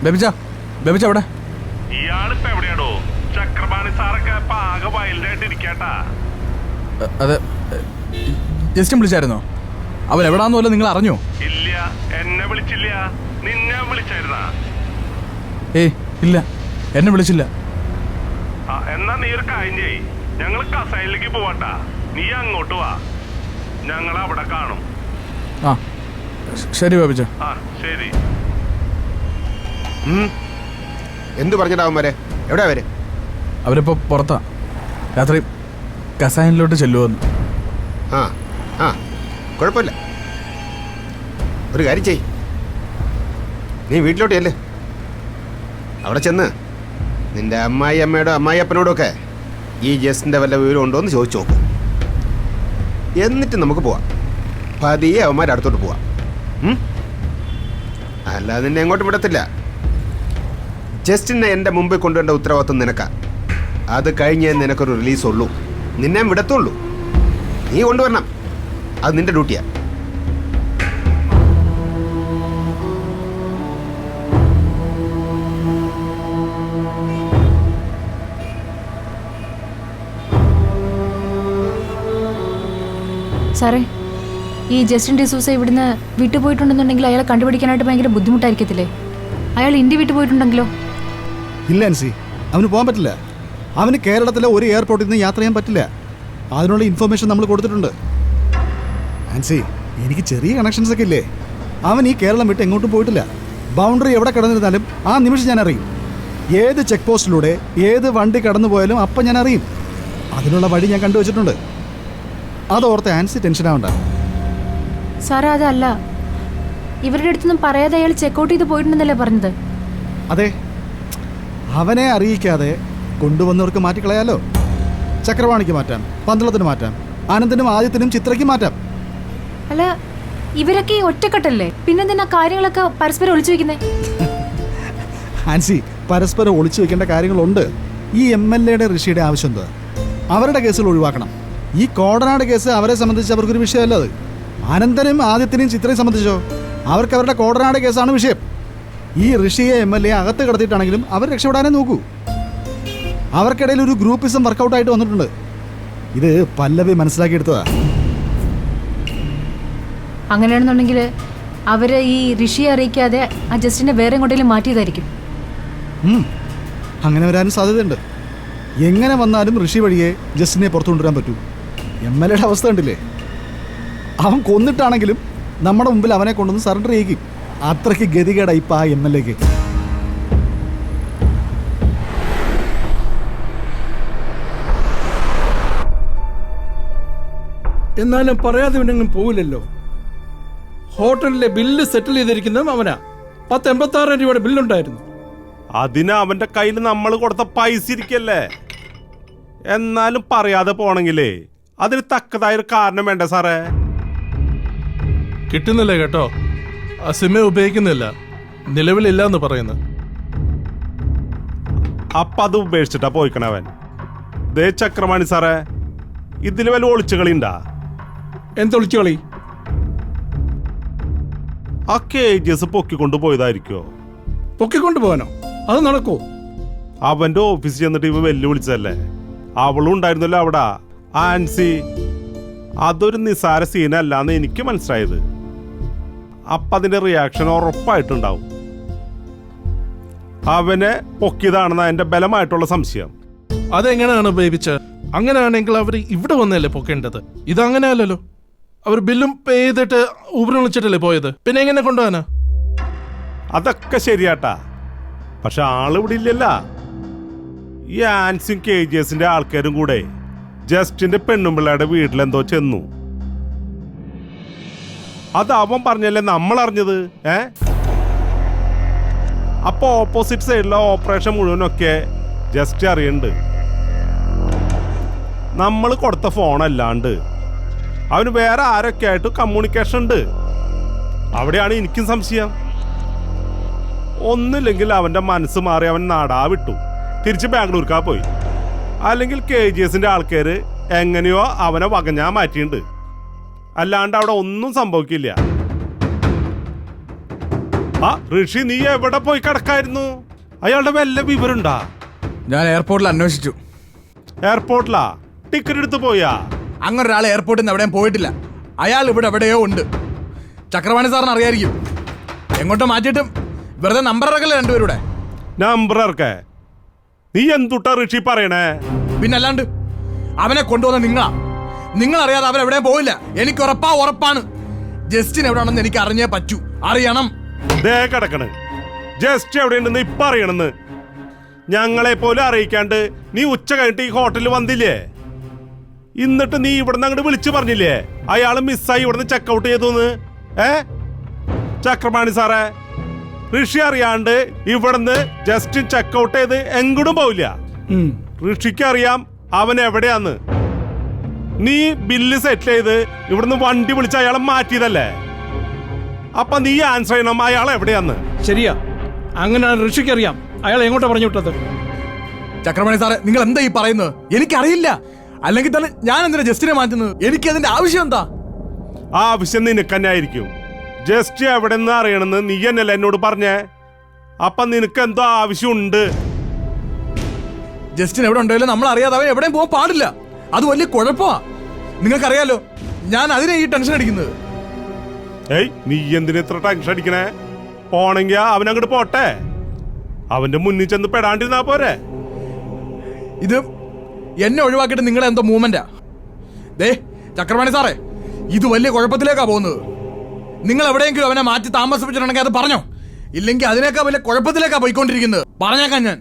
ബേബിച്ച എവിടെ? ഇയാളിപ്പോ എവിടെയാടോ? ചക്രപാണി സാറൊക്കെ ആകെ വൈൽഡായിട്ട് ഇരിക്കാട്ടാ. അതെ, ജസ്റ്റും വിളിച്ചായിരുന്നോ? അവൻ എവിടാന്ന് പോലെ നിങ്ങൾ അറിഞ്ഞോ? ഇല്ല, എന്നെ വിളിച്ചില്ല. നിന്നെ വിളിച്ചായിരുന്നാ? ഏയ് ഇല്ല, എന്നെ വിളിച്ചില്ല. എന്നാ നീ ഒരു കാര്യം ചെയ്യ്, ഞങ്ങൾ കസൈലിലേക്ക് പോവാട്ടാ. നീ അങ്ങോട്ട് വാ, ഞങ്ങൾ അവിടെ കാണും. ആ ശരി ബേബിച്ച. ആ ശരി. എന്തു പറഞ്ഞിട്ടാവുമാരെ? എവിടെയാ അവര്? അവരിപ്പോ പുറത്താ. രാത്രി കസാനിലോട്ട് ചെല്ലുവെന്ന്. ആ ആ കുഴപ്പമില്ല. ഒരു കാര്യം ചെയ്, നീ വീട്ടിലോട്ട് ചെല്ല്. അവിടെ ചെന്ന് നിന്റെ അമ്മായിയമ്മയോടും അമ്മായിയപ്പനോടും ഒക്കെ ഈ ജസ്റ്റിൻ്റെ വല്ല വിവരം ഉണ്ടോ എന്ന് ചോദിച്ചു നോക്കും. എന്നിട്ട് നമുക്ക് പോവാം. പതിയെ അവന്മാരുടെ അടുത്തോട്ട് പോവാം. അല്ലാതെ നിന്നെ എങ്ങോട്ടും വിടത്തില്ല. ജസ്റ്റിനെ എൻ്റെ മുമ്പിൽ കൊണ്ടുവരേണ്ട ഉത്തരവാദിത്വം നിനക്കാ. അത് കഴിഞ്ഞേ നിനക്കൊരു റിലീസ് ഉള്ളൂ. നിന്നെ വിടത്തുള്ളൂ. നീ കൊണ്ടുവരണം. അത് നിന്റെ ഡ്യൂട്ടിയാ. സാറേ, ഈ ജസ്റ്റിൻ ഡിസൂസ ഇവിടുന്ന് വിട്ടുപോയിട്ടുണ്ടെന്നുണ്ടെങ്കിൽ അയാളെ കണ്ടുപിടിക്കാനായിട്ട് ഭയങ്കര ബുദ്ധിമുട്ടായിരിക്കത്തില്ലേ? അയാൾ ഇന്ത്യ വിട്ടു പോയിട്ടുണ്ടെങ്കിലോ? ഇല്ല ആൻസി, അവന് പോകാൻ പറ്റില്ല. അവന് കേരളത്തിലെ ഒരു എയർപോർട്ടിൽ നിന്ന് യാത്ര ചെയ്യാൻ പറ്റില്ല. അതിനുള്ള ഇൻഫർമേഷൻ നമ്മൾ കൊടുത്തിട്ടുണ്ട്. ആൻസി, എനിക്ക് ചെറിയ കണക്ഷൻസ് ഒക്കെ ഇല്ലേ? അവൻ ഈ കേരളം വിട്ട് എങ്ങോട്ടും പോയിട്ടില്ല. ബൗണ്ടറി എവിടെ കിടന്നിരുന്നാലും ആ നിമിഷം ഞാൻ അറിയും. ഏത് ചെക്ക് പോസ്റ്റിലൂടെ ഏത് വണ്ടി കടന്നു പോയാലും അപ്പം ഞാൻ അറിയും. അതിനുള്ള വഴി ഞാൻ കണ്ടുവച്ചിട്ടുണ്ട്. അതോർത്ത് ആൻസി ടെൻഷൻ ആവണ്ട. സാറേ, അതല്ല, ഇവരുടെ അടുത്തൊന്നും പറയാതെ അയാൾ ചെക്കൗട്ട് ചെയ്ത് പോയിട്ടുണ്ടെന്നല്ലേ പറഞ്ഞത്? അതെ, അവനെ അറിയിക്കാതെ കൊണ്ടുവന്നവർക്ക് മാറ്റിക്കളയാലോ. ചക്രവാണിക്ക് മാറ്റാം, പന്തളത്തിന് മാറ്റാം, ആനന്ദിനും ആദിത്യനും ചിത്രയ്ക്ക് മാറ്റാം. അല്ല, ഇവരൊക്കെ ഒറ്റക്കെട്ടല്ലേ? പിന്നെന്തിനാ കാര്യങ്ങളൊക്കെ പരസ്പരം ഒളിച്ചു വെക്കുന്നേ? ആൻസി, പരസ്പരം ഒളിച്ചു വെക്കേണ്ട കാര്യങ്ങളുണ്ട്. ഈ MLA ഋഷിയുടെ ആവശ്യം എന്താ? അവരുടെ കേസുകൾ ഒഴിവാക്കണം. ഈ കോടനാട് കേസ് അവരെ സംബന്ധിച്ച് അവർക്കൊരു വിഷയമല്ല. അത് ആനന്ദനും ആദിത്യനെയും ചിത്രയും സംബന്ധിച്ചോ അവർക്ക് അവരുടെ കോടനാട് കേസാണ് വിഷയം. ഈ ഋഷിയെ MLA അകത്ത് കിടത്തിയിട്ടാണെങ്കിലും അവർ രക്ഷപ്പെടാനേ നോക്കൂ. അവർക്കിടയിൽ ഒരു ഗ്രൂപ്പിസം വർക്കൗട്ടായിട്ട് വന്നിട്ടുണ്ട്. ഇത് പല്ലവി മനസ്സിലാക്കിയെടുത്തതാ. അങ്ങനെയാണെന്നുണ്ടെങ്കിൽ അവര് ഈ ഋഷിയെ അറിയിക്കാതെ ആ ജസ്റ്റിനെ വേറെ എങ്ങോട്ടേലും മാറ്റിയതായിരിക്കും. അങ്ങനെ വരാനും സാധ്യതയുണ്ട്. എങ്ങനെ വന്നാലും ഋഷി വഴിയെ ജസ്റ്റിനെ പുറത്തു കൊണ്ടുവരാൻ പറ്റൂ. MLA അവസ്ഥ കണ്ടില്ലേ? അവൻ കൊന്നിട്ടാണെങ്കിലും നമ്മുടെ മുമ്പിൽ അവനെ കൊണ്ടുവന്ന് സറണ്ടർ ചെയ്യിക്കും. അത്രയ്ക്ക് ഗതികേടാ ഇപ്പം ആ MLAക്ക്. എന്നാലും പറയാതെ ഇവനെങ്ങും പോവില്ലല്ലോ. ഹോട്ടലിലെ ബില്ല് സെറ്റിൽ ചെയ്തിരിക്കുന്നതും അവനാ. 1086 രൂപയുടെ ബില്ലുണ്ടായിരുന്നു. അതിന് അവന്റെ കയ്യിൽ നമ്മൾ കൊടുത്ത പൈസ ഇരിക്കല്ലേ. എന്നാലും പറയാതെ പോണെങ്കിലേ അതിന് തക്കതായൊരു കാരണം വേണ്ട സാറേ. കിട്ടുന്നില്ല കേട്ടോ. ആ സിമ്മ ഉപയോഗിക്കുന്നില്ല, നിലവിലില്ല എന്ന് പറയുന്നു. അപ്പൊ അത് ഉപേക്ഷിച്ചിട്ടാ പോയിക്കണവൻ. ദേ ചക്രമാണി സാറേ, ഇതിൽ വല്ല ഒളിച്ചുകളി ഉണ്ടാ? എന്തൊളിച്ചു കളി? ആ കേജസ് പൊക്കിക്കൊണ്ടു പോയതായിരിക്കോ? പൊക്കിക്കൊണ്ടു പോകാനോ? അത് നടക്കൂ? അവന്റെ ഓഫീസിൽ ചെന്നിട്ട് ഇവ വെല്ലുവിളിച്ചല്ലേ. അവളും ഉണ്ടായിരുന്നല്ലോ അവിടെ, ആൻസി. അതൊരു നിസാര സീനല്ലാന്ന് എനിക്ക് മനസ്സിലായത്. അപ്പൊ അതിന്റെ റിയാക്ഷൻ ഉറപ്പായിട്ടുണ്ടാവും. അവനെ പൊക്കിയതാണെന്ന എന്റെ ബലമായിട്ടുള്ള സംശയം. അതെങ്ങനെയാണ് ബേബിച്ച? അങ്ങനെയാണെങ്കിൽ അവർ ഇവിടെ വന്നല്ലേ പൊക്കേണ്ടത്. ഇതങ്ങനെയല്ലല്ലോ. അവർ ബില്ലും പേ ചെയ്തിട്ട് ഊബർ വിളിച്ചിട്ടല്ലേ പോയത്. പിന്നെ എങ്ങനെ കൊണ്ടുപോകാനാ? അതൊക്കെ ശരിയാട്ടാ, പക്ഷെ ആളിവിടെ ഇല്ലല്ല. ഈ ആൻസിയും KGSന്റെ ആൾക്കാരും കൂടെ ജസ്റ്റിന്റെ പെണ്ണുമ്പിള്ളയുടെ വീട്ടിലെന്തോ ചെന്നു. അത് അവൻ പറഞ്ഞല്ലേ നമ്മൾ അറിഞ്ഞത്. അപ്പൊ ഓപ്പോസിറ്റ് സൈഡിലെ ഓപ്പറേഷൻ മുഴുവനൊക്കെ ജസ്റ്റ് അറിയണ്ട്. നമ്മൾ കൊടുത്ത ഫോണല്ലാണ്ട് അവന് വേറെ ആരൊക്കെ ആയിട്ട് കമ്മ്യൂണിക്കേഷൻ ഉണ്ട്. അവിടെയാണ് എനിക്കും സംശയം. ഒന്നില്ലെങ്കിൽ അവന്റെ മനസ്സ് മാറി അവൻ നാടാ വിട്ടു, തിരിച്ച് ബാംഗ്ലൂർക്കാ പോയി. അല്ലെങ്കിൽ KGSന്റെ ആൾക്കാർ എങ്ങനെയോ അവനെ വകഞ്ഞാ മാറ്റിയിട്ടുണ്ട്. അല്ലാണ്ട് അവിടെ ഒന്നും സംഭവിക്കില്ല. ആ ഋഷി, നീ എവിടെ പോയി കിടക്കായിരുന്നു? അയാളുടെ വല്ല വിവരമുണ്ടാ? ഞാൻ എയർപോർട്ടിൽ അന്വേഷിച്ചു. എയർപോർട്ടിലാ? ടിക്കറ്റ് എടുത്ത് പോയാ? അങ്ങനെ ഒരാൾ എയർപോർട്ടിൽ നിന്ന് എവിടെയും പോയിട്ടില്ല. അയാൾ ഇവിടെ എവിടെയോ ഉണ്ട്. ചക്രവാണി സാറിന് അറിയായിരിക്കും. എങ്ങോട്ടോ മാറ്റിയിട്ടും വെറുതെ നമ്പർ ഇറക്കല്ലേ രണ്ടുപേരുടെ. നമ്പർ ഇറക്കേ? നീ എന്തുട്ടാ ഋഷി പറയണേ? പിന്നല്ലാണ്ട് അവനെ കൊണ്ടുവന്ന നിങ്ങൾ അറിയാതെ അവൻ എവിടെയും പോയില്ല. എനിക്ക് ഉറപ്പാണ്. ജസ്റ്റിൻ എവിടെയാണെന്ന് എനിക്ക് അറിഞ്ഞേ പറ്റൂ. അറിയണം. ദേ കിടക്കണ്. ജസ്റ്റ് എവിടെയുണ്ടെന്ന് ഇപ്പൊ അറിയണമെന്ന്. ഞങ്ങളെ പോലും അറിയിക്കാണ്ട് നീ ഉച്ച കഴിഞ്ഞിട്ട് ഈ ഹോട്ടലിൽ വന്നില്ലേ? എന്നിട്ട് നീ ഇവിടുന്ന് അങ്ങോട്ട് വിളിച്ചു പറഞ്ഞില്ലേ അയാൾ മിസ്സായി ഇവിടുന്ന് ചെക്കൗട്ട് ചെയ്തു? ചക്രപാണി സാറേ, ഋഷി അറിയാണ്ട് ഇവിടുന്ന് ജസ്റ്റിൻ ചെക്കൗട്ട് ചെയ്ത് എങ്ങോട്ടും പോവില്ല. ഋഷിക്ക് അറിയാം അവൻ എവിടെയാന്ന്. നീ ബില്ല് സെറ്റിൽ ചെയ്ത് ഇവിടുന്ന് വണ്ടി വിളിച്ച് അയാളെ മാറ്റിയതല്ലേ? അപ്പൊ നീ ആൻസർ ചെയ്യണം അയാൾ എവിടെയാന്ന്. ശരിയാ, അങ്ങനെ ഋഷിക്ക് അറിയാം. അയാൾ എങ്ങോട്ടാ പറഞ്ഞു വിട്ടത്? ചക്രപാണി സാറേ, നിങ്ങൾ എന്താ ഈ പറയുന്നത്? എനിക്കറിയില്ല. അല്ലെങ്കിൽ തന്നെ ഞാൻ എന്തിനാ ജസ്റ്റിനെ മാറ്റുന്നത്? എനിക്ക് അതിന്റെ ആവശ്യം എന്താ? ആവശ്യം നിനക്ക് തന്നെ ആയിരിക്കും. ജസ്റ്റ് എവിടെ നിന്ന് അറിയണമെന്ന് നീ എന്നല്ല എന്നോട് പറഞ്ഞേ. അപ്പൊ നിനക്ക് എന്തോ ആവശ്യമുണ്ട്. ജസ്റ്റിൻ എവിടെ ഉണ്ടെങ്കിലും നമ്മൾ അറിയാതെ അവൻ എവിടെയും പോകാൻ പാടില്ല. അത് വലിയ കുഴപ്പമാ. നിങ്ങൾക്കറിയാലോ, ഞാൻ അതിനെ ഈ ടെൻഷൻ അടിക്കുന്നത്. ഏയ്, നീ എന്തിനാ ഇത്ര ടെൻഷൻ അടിക്കണേ? പോണെങ്കി അവൻ അങ്ങോട്ട് പോട്ടെ. അവന്റെ മുന്നിൽ ചെന്ന് പെടാണ്ടിരുന്നാ പോരെ. ഇത് എന്നെ ഒഴിവാക്കിയിട്ട് നിങ്ങളെ എന്തോ മൂവ്മെന്റാ. ദേ ചക്രപാണി സാറേ, ഇത് വലിയ കുഴപ്പത്തിലേക്കാ പോകുന്നത്. നിങ്ങൾ എവിടെയെങ്കിലും അവനെ മാറ്റി താമസിപ്പിച്ചിട്ടുണ്ടെങ്കിൽ അത് പറഞ്ഞോ. ഇല്ലെങ്കിൽ അതിനേക്കാൾ വലിയ കുഴപ്പത്തിലേക്കാ പോയിക്കൊണ്ടിരിക്കുന്നത്. പറഞ്ഞേക്കാൻ ഞാൻ.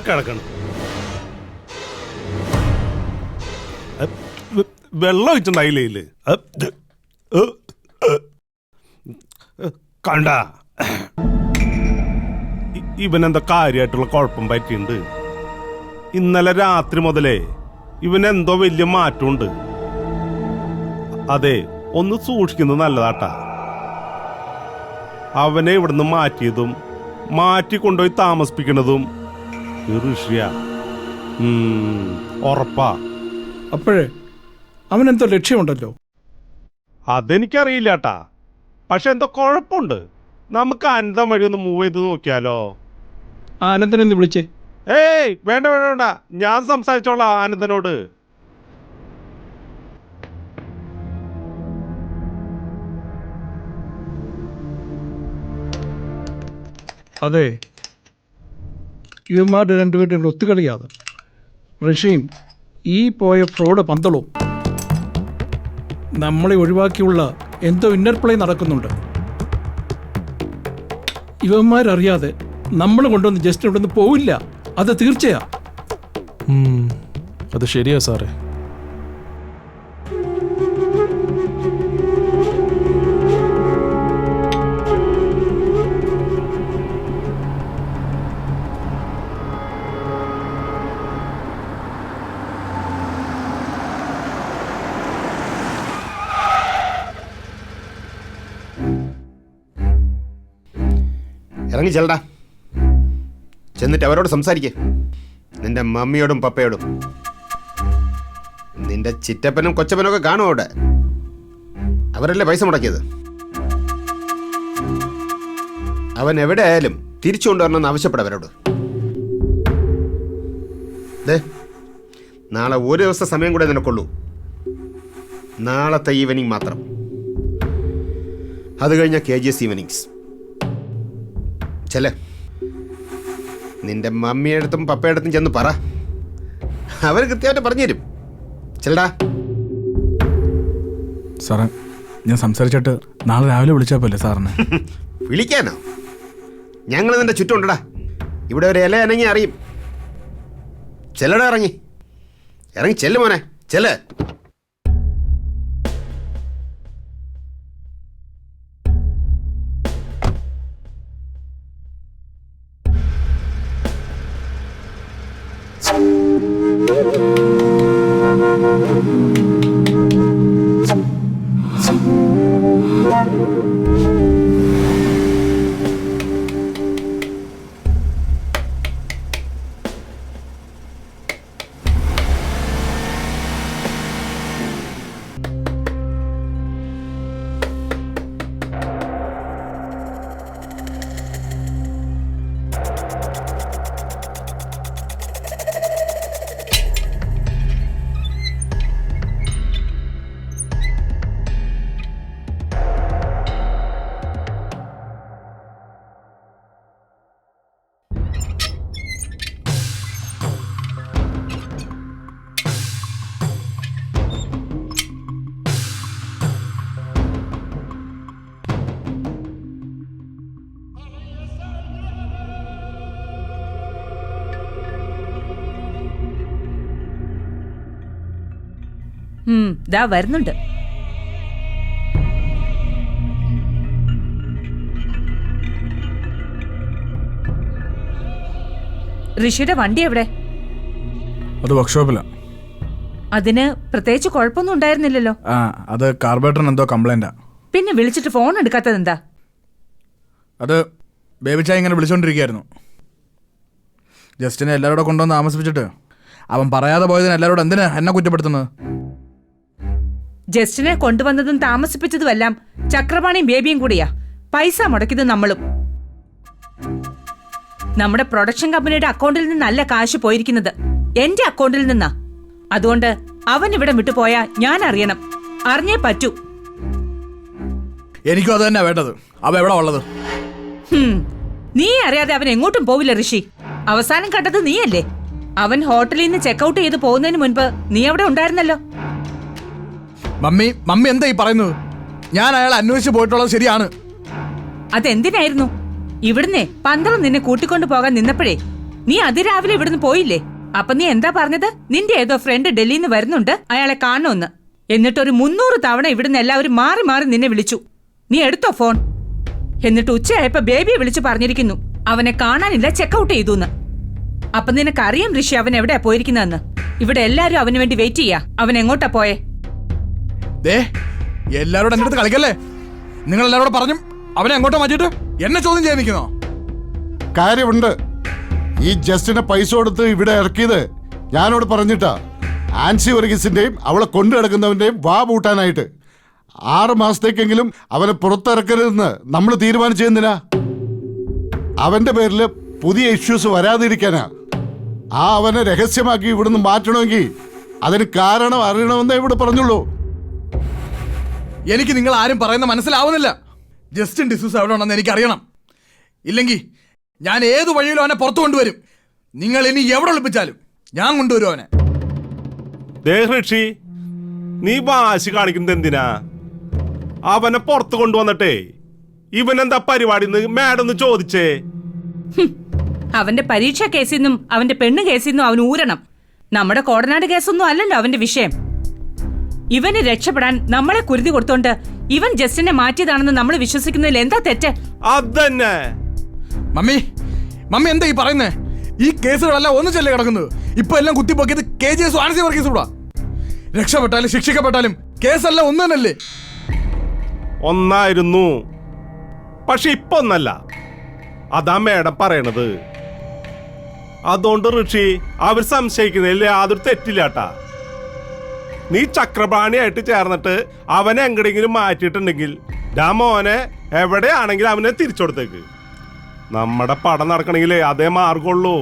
കിടക്കണം. വെള്ളം ഒഴിച്ചിട്ടുണ്ടായില്ലേ? കണ്ട ഇവനെന്താ കാര്യമായിട്ടുള്ള കുഴപ്പം പറ്റിയിട്ടുണ്ട്. ഇന്നലെ രാത്രി മുതലേ ഇവനെന്തോ വലിയ മാറ്റമുണ്ട്. അതെ, ഒന്ന് സൂക്ഷിക്കുന്നത് നല്ലതാട്ടാ. അവനെ ഇവിടുന്ന് മാറ്റിയതും മാറ്റി കൊണ്ടുപോയി താമസിപ്പിക്കുന്നതും ഋഷിയാ. ഉറപ്പാ. അപ്പോഴേ അവനെന്തോ ലക്ഷ്യമുണ്ടല്ലോ. അതെനിക്കറിയില്ലാട്ടാ. പക്ഷെ എന്തോ കുഴപ്പമുണ്ട്. നമുക്ക് അനന്തം വഴി ഒന്ന് മൂവ് ചെയ്ത് നോക്കിയാലോ? ആനന്ദനെ ഒന്ന് വിളിച്ചേ. ഏയ് വേണ്ട വേണ്ട വേണ്ട, ഞാൻ സംസാരിച്ചോളാം ആനന്ദനോട്. അതെ, ഇവന്മാരുടെ രണ്ടുപേരും ഒത്തുകളിയാതെ ഋഷിയും ഈ പോയ ഫ്രോഡ് പന്തളവും നമ്മളെ ഒഴിവാക്കിയുള്ള എന്തോ ഇന്നർ പ്ലേ നടക്കുന്നുണ്ട്. ഇവന്മാരറിയാതെ നമ്മൾ കൊണ്ടുവന്ന് ജസ്റ്റ് ഇവിടെ നിന്ന് പോവില്ല. അത് തീർച്ചയാ. അത് ശരിയാ സാറേ. ഇറങ്ങി ചെല്ലടാ. ചെന്നിട്ട് അവരോട് സംസാരിക്കേ. നിന്റെ മമ്മിയോടും പപ്പയോടും. നിന്റെ ചിറ്റപ്പനും കൊച്ചപ്പനും ഒക്കെ കാണും അവിടെ. അവരല്ലേ പൈസ മുടക്കിയത്. അവൻ എവിടെ ആയാലും തിരിച്ചു കൊണ്ടുവരണമെന്ന് ആവശ്യപ്പെടാം അവരോട്. നാളെ ഒരു ദിവസം സമയം കൂടെ നിനക്കുള്ളൂ. നാളത്തെ ഈവനിങ് മാത്രം. അത് കഴിഞ്ഞ KGS ഈവനിങ്സ്. ചെല്ലേ, നിന്റെ മമ്മിയടുത്തും പപ്പയടുത്തും ചെന്ന് പറ. അവർ കൃത്യമായിട്ട് പറഞ്ഞുതരും. ചെല്ലടാ. സാറേ, ഞാൻ സംസാരിച്ചിട്ട് നാളെ രാവിലെ വിളിച്ചാൽ പോലെ സാറിന്. വിളിക്കാനോ? ഞങ്ങൾ നിന്റെ ചുറ്റുമുണ്ടടാ. ഇവിടെ ഒരു ഇല അനങ്ങി അറിയും. ചെല്ലടാ, ഇറങ്ങി ചെല്ലു മോനെ, ചെല്ല്. ദാ വരുന്നുണ്ട്. ഋഷിയുടെ വണ്ടി എവിടെ? അത് വർക്ക്ഷോപ്പിലാ. അതിന് പ്രത്യേകിച്ച് കുഴപ്പമൊന്നും ഉണ്ടായിരുന്നില്ലല്ലോ. ആ, അത് കാർബറേറ്ററിന് എന്തോ കംപ്ലൈന്റാ. പിന്നെ വിളിച്ചിട്ട് ഫോൺ എടുക്കാത്തത് എന്താ? അത് ബേബിച്ചായ ഇങ്ങനെ വിളിച്ചോണ്ടിരിക്കുകയായിരുന്നു. ജസ്റ്റിനെ എല്ലാവരോടെ കൊണ്ടുവന്ന് താമസിപ്പിച്ചിട്ട് അവൻ പറയാതെ പോയതിന് എല്ലാവരോടും എന്തിനാ എന്നെ കുറ്റപ്പെടുത്തുന്നത്? ജസ്റ്റിനെ കൊണ്ടുവന്നതും താമസിപ്പിച്ചതുമെല്ലാം ചക്രപാണിയും ബേബിയും കൂടിയാ. പൈസ മുടക്കിയത് നമ്മളും. നമ്മുടെ പ്രൊഡക്ഷൻ കമ്പനിയുടെ അക്കൗണ്ടിൽ നിന്നല്ല കാശ് പോയിരിക്കുന്നത്, എന്റെ അക്കൗണ്ടിൽ നിന്നാ. അതുകൊണ്ട് അവൻ ഇവിടെ വിട്ടുപോയാ ഞാൻ അറിയണം, അറിഞ്ഞേ പറ്റൂ. എനിക്കും അത് തന്നെ വേണ്ടത്. അവ എവിടെ ഉള്ളത്? നീ അറിയാതെ അവൻ എങ്ങോട്ടും പോവില്ല ഋഷി. അവസാനം കണ്ടത് നീയല്ലേ? അവൻ ഹോട്ടലിൽ നിന്ന് ചെക്കൗട്ട് ചെയ്ത് പോകുന്നതിന് മുൻപ് നീ അവിടെ ഉണ്ടായിരുന്നല്ലോ. മമ്മി എന്താ ഈ പറയുന്നത്? ഞാൻ അയാളെ അന്വേഷിച്ച് പോയിട്ടുള്ളത് ശരിയാണ്. അതെന്തിനായിരുന്നു? ഇവിടുന്നേ പന്തളം നിന്നെ കൂട്ടിക്കൊണ്ടു പോകാൻ നിന്നപ്പോഴേ നീ അതിരാവിലെ ഇവിടുന്ന് പോയില്ലേ? അപ്പൊ നീ എന്താ പറഞ്ഞത്? നിന്റെ ഏതോ ഫ്രണ്ട് ഡൽഹിയിൽ നിന്ന് വരുന്നുണ്ട്, അയാളെ കാണുമെന്ന്. എന്നിട്ടൊരു 300 തവണ ഇവിടുന്ന് എല്ലാവരും മാറി മാറി നിന്നെ വിളിച്ചു. നീ എടുത്തോ ഫോൺ? എന്നിട്ട് ഉച്ചയായപ്പോ ബേബിയെ വിളിച്ചു പറഞ്ഞിരിക്കുന്നു അവനെ കാണാനില്ല, ചെക്കൗട്ട് ചെയ്തു. അപ്പൊ നിനക്കറിയാം ഋഷി അവൻ എവിടെയാ പോയിരിക്കുന്നതെന്ന്. ഇവിടെ എല്ലാരും അവന് വേണ്ടി വെയിറ്റ് ചെയ്യാ. അവൻ എങ്ങോട്ടാ പോയേ? എല്ലാവരോടും എന്റെ അടുത്ത് കളിക്കല്ലേ? നിങ്ങൾ എല്ലാവരോടും പറഞ്ഞു അവനെ അങ്ങോട്ടോ മാറ്റിയിട്ട് എന്നെ ചോദ്യം ചെയ്യാൻ നിൽക്കുന്നോ? കാര്യമുണ്ട്. ഈ ജസ്റ്റിനെ പൈസ കൊടുത്ത് ഇവിടെ ഇറക്കിയത് ഞാനോട് പറഞ്ഞിട്ടാ. ആൻസി വർഗീസിന്റെയും അവളെ കൊണ്ടു കിടക്കുന്നവന്റെയും വാ പൂട്ടാനായിട്ട്. 6 മാസത്തേക്കെങ്കിലും അവനെ പുറത്തിറക്കരുതെന്ന് നമ്മൾ തീരുമാനിച്ചെന്തിനാ? അവന്റെ പേരിൽ പുതിയ ഇഷ്യൂസ് വരാതിരിക്കാനാ. അവനെ രഹസ്യമാക്കി ഇവിടുന്ന് മാറ്റണമെങ്കിൽ അതിന് കാരണം അറിയണമെന്നേ ഇവിടെ പറഞ്ഞുള്ളൂ. എനിക്ക് നിങ്ങൾ ആരും പറയുന്ന മനസ്സിലാവുന്നില്ല. ജസ്റ്റിൻ ഡിസൂസ് എവിടെ ഉണ്ടെന്ന് എനിക്ക് അറിയണം. ഇല്ലെങ്കിൽ ഞാൻ ഏത് വഴിയിലും അവനെ പുറത്തു കൊണ്ടുവരും. നിങ്ങൾ ഇനി എവിടെ ഒളിപ്പിച്ചാലും ഞാൻ കൊണ്ടുവരും അവനെ. ഋഷി, നീ വാശി കാണിക്കുന്നത് എന്തിനാ? അവനെ പുറത്തു കൊണ്ടുവന്നിട്ടേ ഇവനെന്താ പരിപാടി മാഡം ഒന്ന് ചോദിച്ചേ. അവന്റെ പരീക്ഷാ കേസിൽ നിന്നും അവന്റെ പെണ്ണ് കേസിൽ നിന്നും അവൻ ഊരണം. നമ്മുടെ കോടനാട് കേസൊന്നും അല്ലല്ലോ അവന്റെ വിഷയം. ഇവന് രക്ഷപ്പെടാൻ നമ്മളെ കുരുതി കൊടുത്തോണ്ട് ഇവൻ ജസ്റ്റിനെ മാറ്റിയതാണെന്ന് നമ്മൾ വിശ്വസിക്കുന്നതിൽ എന്താ തെറ്റ്? അതന്നെ. മമ്മി എന്താ ഈ പറയുന്നേ? ഈ കേസുകളെല്ലാം ഒന്നിച്ചല്ലേ കിടക്കുന്നത്? ഇപ്പൊ എല്ലാം കുത്തിപ്പൊക്കിയത് KGS ആൻസി വർഗീസ് കൂടാ. രക്ഷപ്പെട്ടാലും ശിക്ഷിക്കപ്പെട്ടാലും കേസെല്ലാം ഒന്ന് തന്നെയല്ലേ? ഒന്നായിരുന്നു, പക്ഷെ ഇപ്പൊ ഒന്നല്ല. അതാ മേഡം പറയണത്. അതുകൊണ്ട് ഋഷി അവർ സംശയിക്കുന്നതിൽ യാതൊരു തെറ്റില്ലാട്ടാ. നീ ചക്രപാണിയായിട്ട് ചേർന്നിട്ട് അവനെ എങ്ങടെങ്കിലും മാറ്റിയിട്ടുണ്ടെങ്കിൽ മോനെ എവിടെയാണെങ്കിലും അവനെ തിരിച്ചെടുത്തേക്ക്. നമ്മുടെ പടം നടക്കണമെങ്കിലേ അതേ മാർഗമുള്ളൂ.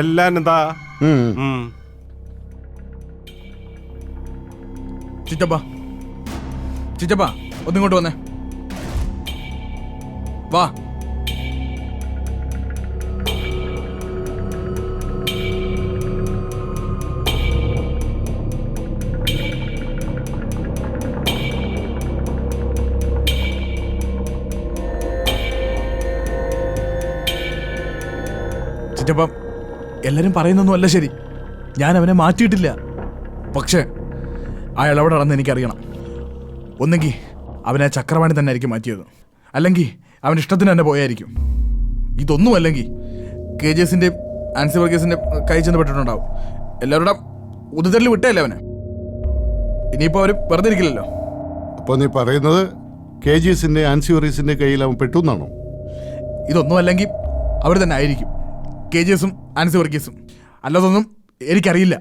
എല്ലാം എന്താ ചിറ്റപ്പ ഒന്നിങ്ങോട്ട് വന്നേ. വാ. ചിറ്റപ്പ, എല്ലാരും പറയുന്നൊന്നും അല്ല ശരി. ഞാൻ അവനെ മാറ്റിയിട്ടില്ല. പക്ഷേ അയാൾ എവിടെ നടന്ന് എനിക്കറിയണം. ഒന്നെങ്കിൽ അവനെ ചക്രവാണി തന്നെ ആയിരിക്കും മാറ്റിയത്, അല്ലെങ്കിൽ അവൻ്റെ ഇഷ്ടത്തിന് തന്നെ പോയായിരിക്കും. ഇതൊന്നും അല്ലെങ്കിൽ KGSന്റെ ആൻസി വർഗീസിന്റെ കൈ ചെന്ന് പെട്ടിട്ടുണ്ടാവും. എല്ലാവരുടെ ഉദുതരിൽ വിട്ടല്ലേ അവനെ. ഇനിയിപ്പോൾ അവർ വെറുതെ ഇരിക്കില്ലല്ലോ. അപ്പോൾ നീ പറയുന്നത് KGSന്റെ ആൻസി വർഗീസിന്റെ കയ്യിൽ അവൻ പെട്ടു എന്നാണോ? ഇതൊന്നും അല്ലെങ്കിൽ അവർ തന്നെ ആയിരിക്കും, KGSും ആൻസി വർഗീസും. അല്ലാതൊന്നും എനിക്കറിയില്ല.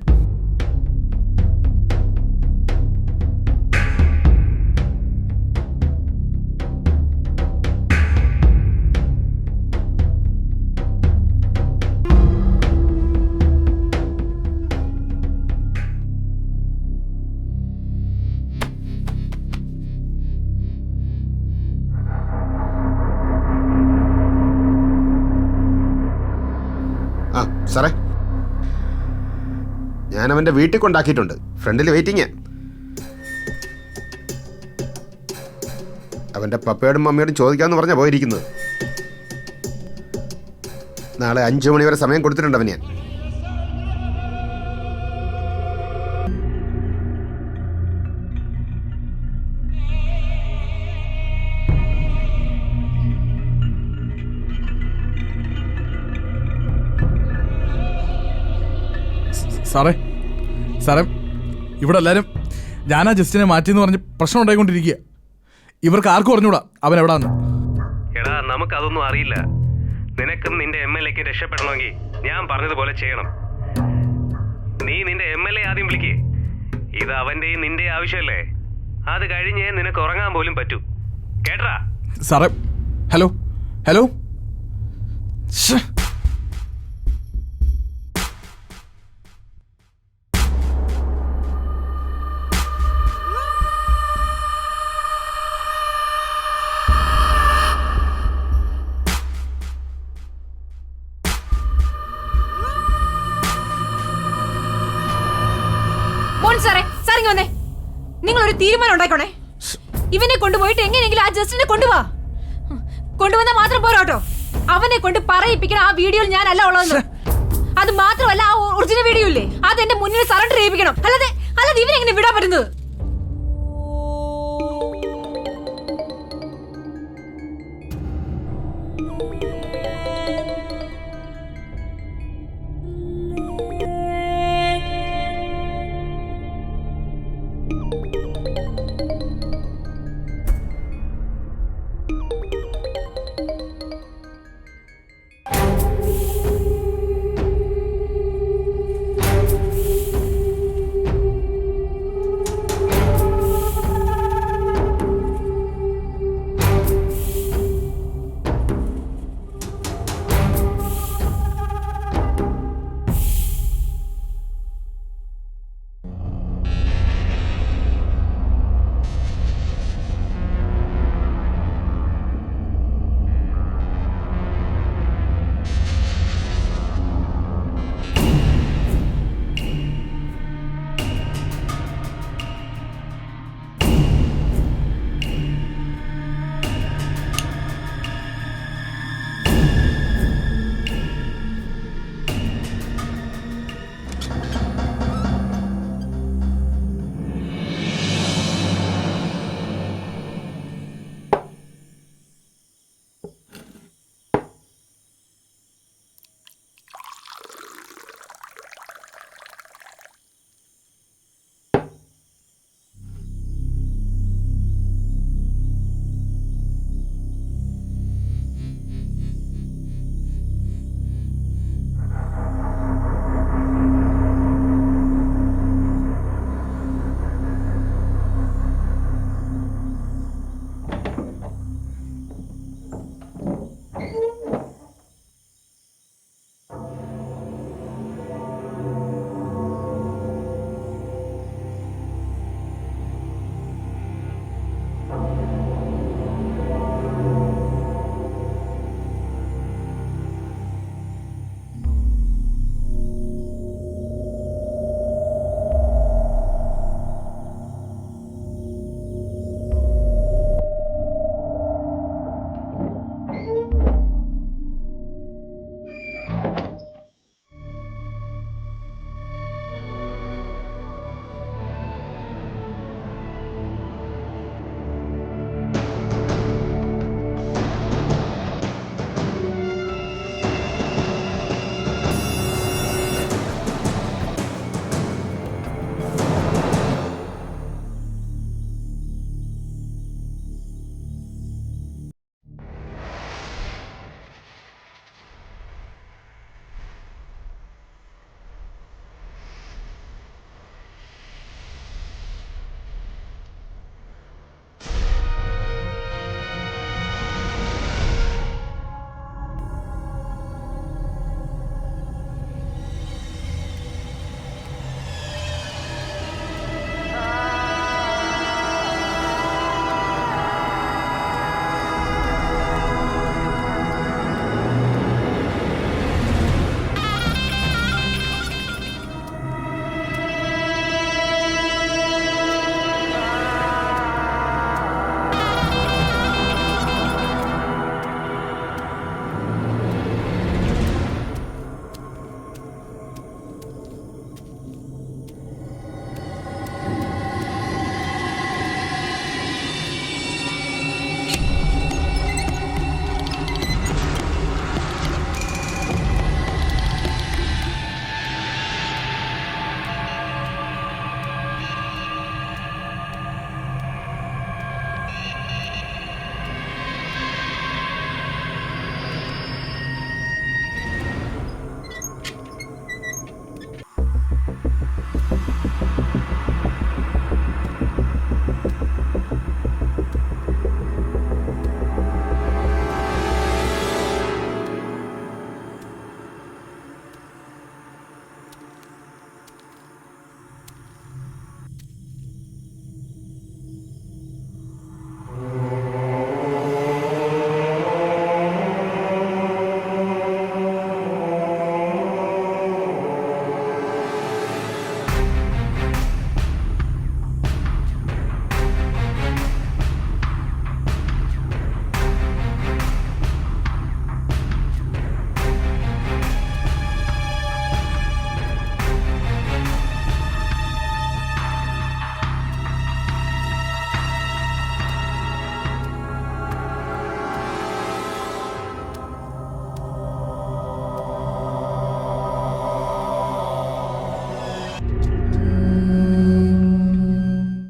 സാറേ, ഞാൻ അവൻ്റെ വീട്ടിൽ കൊണ്ടാക്കിയിട്ടുണ്ട്. ഫ്രണ്ടിൽ വെയിറ്റിംഗ്. അവൻ്റെ പപ്പയോടും മമ്മിയോടും ചോദിക്കാമെന്ന് പറഞ്ഞാൽ പോയിരിക്കുന്നത്. നാളെ 5 മണി വരെ സമയം കൊടുത്തിട്ടുണ്ട് അവന് ഞാൻ. സാറേ സാറേ ഇവിടെ എല്ലാവരും ഞാനാ ജസ്റ്റിനെ മാറ്റിയെന്ന് പറഞ്ഞ് പ്രശ്നം ഉണ്ടായിക്കൊണ്ടിരിക്കുക. ഇവർക്ക് ആർക്കും അറിഞ്ഞൂടാ അവൻ എവിടാന്ന്. എടാ നമുക്കതൊന്നും അറിയില്ല. നിനക്കും നിന്റെ MLA ക്ക് രക്ഷപ്പെടണമെങ്കിൽ ഞാൻ പറഞ്ഞതുപോലെ ചെയ്യണം. നീ നിന്റെ MLA ആദ്യം വിളിക്കേ. ഇത് അവന്റെയും നിന്റെ ആവശ്യമല്ലേ. അത് കഴിഞ്ഞേ നിനക്ക് ഉറങ്ങാൻ പോലും പറ്റൂ. കേട്ടറാ സാറേ? Hello hello. ശ്ശേ. സാറേ സാറിങ്ങ വന്നേ. നിങ്ങൾ ഒരു തീരുമാനം ഉണ്ടാക്കണേ. ഇവനെ കൊണ്ടുപോയിട്ട് എങ്ങനെയെങ്കിലും ആ ജസ്റ്റിനെ കൊണ്ടുവന്നാൽ മാത്രം പോരാട്ടോ. അവനെ കൊണ്ട് പറയിപ്പിക്കണം ആ വീഡിയോയിൽ ഞാനല്ല ഉള്ളതെന്ന്. അത് മാത്രമല്ല ആ ഒറിജിനൽ വീഡിയോ ഇല്ലേ, അത് എന്റെ മുന്നിൽ സറണ്ടർ ചെയ്യിപ്പിക്കണം. അല്ലാതെ ഇവനെങ്ങനെ വിടാൻ പറ്റുന്നത്?